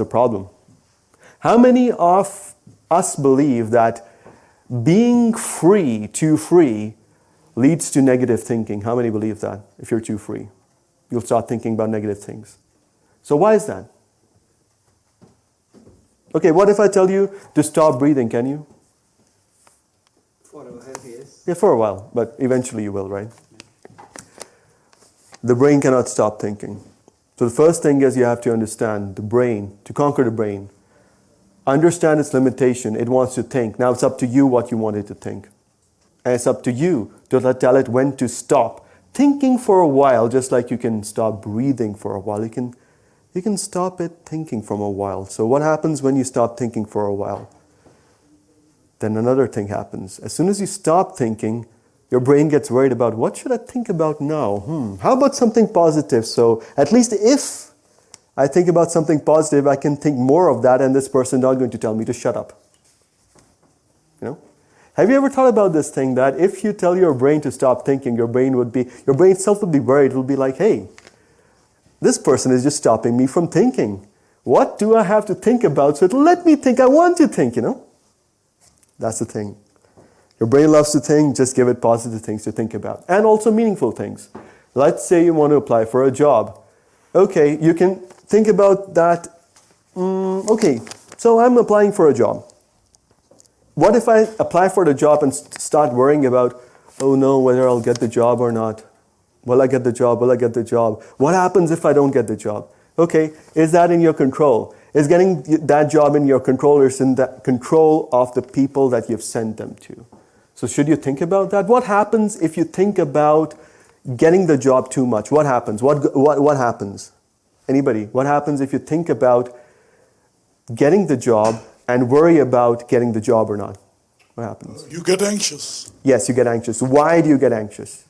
a problem. How many of us believe that being free, too free, leads to negative thinking? How many believe that? If you're too free, you'll start thinking about negative things. So why is that? Okay, what if I tell you to stop breathing? Can you? For a while, yes. Yeah, for a while, but eventually you will, right? The brain cannot stop thinking. So the first thing is you have to understand the brain, to conquer the brain. Understand its limitation. It wants to think. Now it's up to you what you want it to think. And it's up to you to tell it when to stop thinking for a while, just like you can stop breathing for a while. You can stop it thinking for a while. So what happens when you stop thinking for a while? Then another thing happens. As soon as you stop thinking, your brain gets worried about, what should I think about now? How about something positive? So at least if I think about something positive, I can think more of that, and this person is not going to tell me to shut up. You know? Have you ever thought about this thing that if you tell your brain to stop thinking, your brain itself would be worried. It will be like, hey, this person is just stopping me from thinking. What do I have to think about? So it'll let me think. I want to think, you know? That's the thing. Your brain loves to think, just give it positive things to think about. And also meaningful things. Let's say you want to apply for a job. Okay, you can think about that. Okay, so I'm applying for a job. What if I apply for the job and start worrying about, oh no, whether I'll get the job or not? Will I get the job? Will I get the job? What happens if I don't get the job? Okay, is that in your control? Is getting that job in your control, or is in the control of the people that you've sent them to? So should you think about that? What happens if you think about getting the job too much? What happens? What happens? Anybody? What happens if you think about getting the job and worry about getting the job or not? What happens? You get anxious. Yes, you get anxious. Why do you get anxious?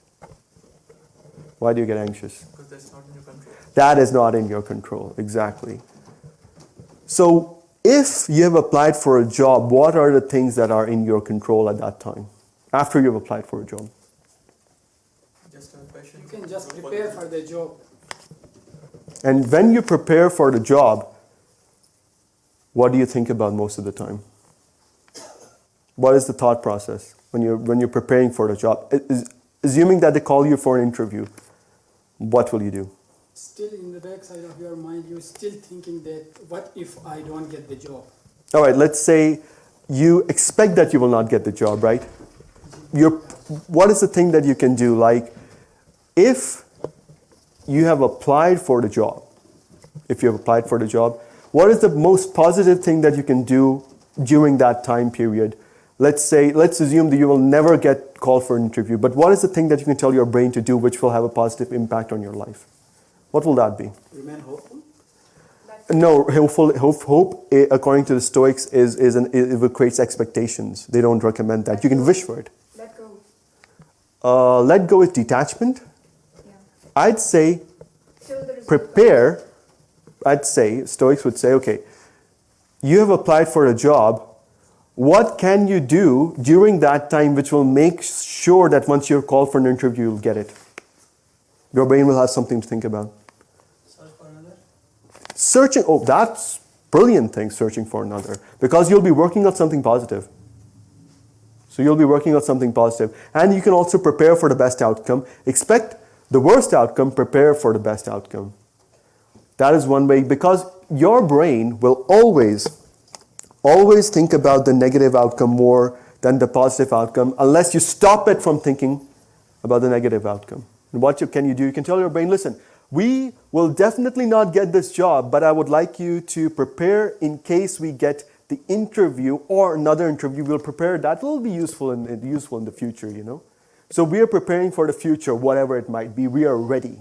Why do you get anxious? Because that's not in your control. That is not in your control, exactly. So if you have applied for a job, what are the things that are in your control at that time, after you've applied for a job? Just a question. You can just prepare for the job. And when you prepare for the job, what do you think about most of the time? What is the thought process when you're preparing for the job? Assuming that they call you for an interview, what will you do? Still in the backside of your mind, you're still thinking that, what if I don't get the job? All right, let's say you expect that you will not get the job, right? What is the thing that you can do? Like, if you have applied for the job, what is the most positive thing that you can do during that time period? Let's assume that you will never get called for an interview, but what is the thing that you can tell your brain to do which will have a positive impact on your life? What will that be? Remain hopeful? No, hope according to the Stoics, it creates expectations. They don't recommend that. You can wish for it. Let go. Let go is detachment. Yeah. I'd say Till the result prepare. I'd say, Stoics would say, okay, you have applied for a job. What can you do during that time which will make sure that once you're called for an interview, you'll get it? Your brain will have something to think about. Search for another? Searching, that's brilliant thing, searching for another. Because you'll be working on something positive. So you'll be working on something positive. And you can also prepare for the best outcome. Expect the worst outcome, prepare for the best outcome. That is one way, because your brain will always think about the negative outcome more than the positive outcome, unless you stop it from thinking about the negative outcome. And what can you do? You can tell your brain, listen, we will definitely not get this job, but I would like you to prepare in case we get the interview or another interview. We'll prepare. That will be useful in the future, you know. So we are preparing for the future, whatever it might be. We are ready.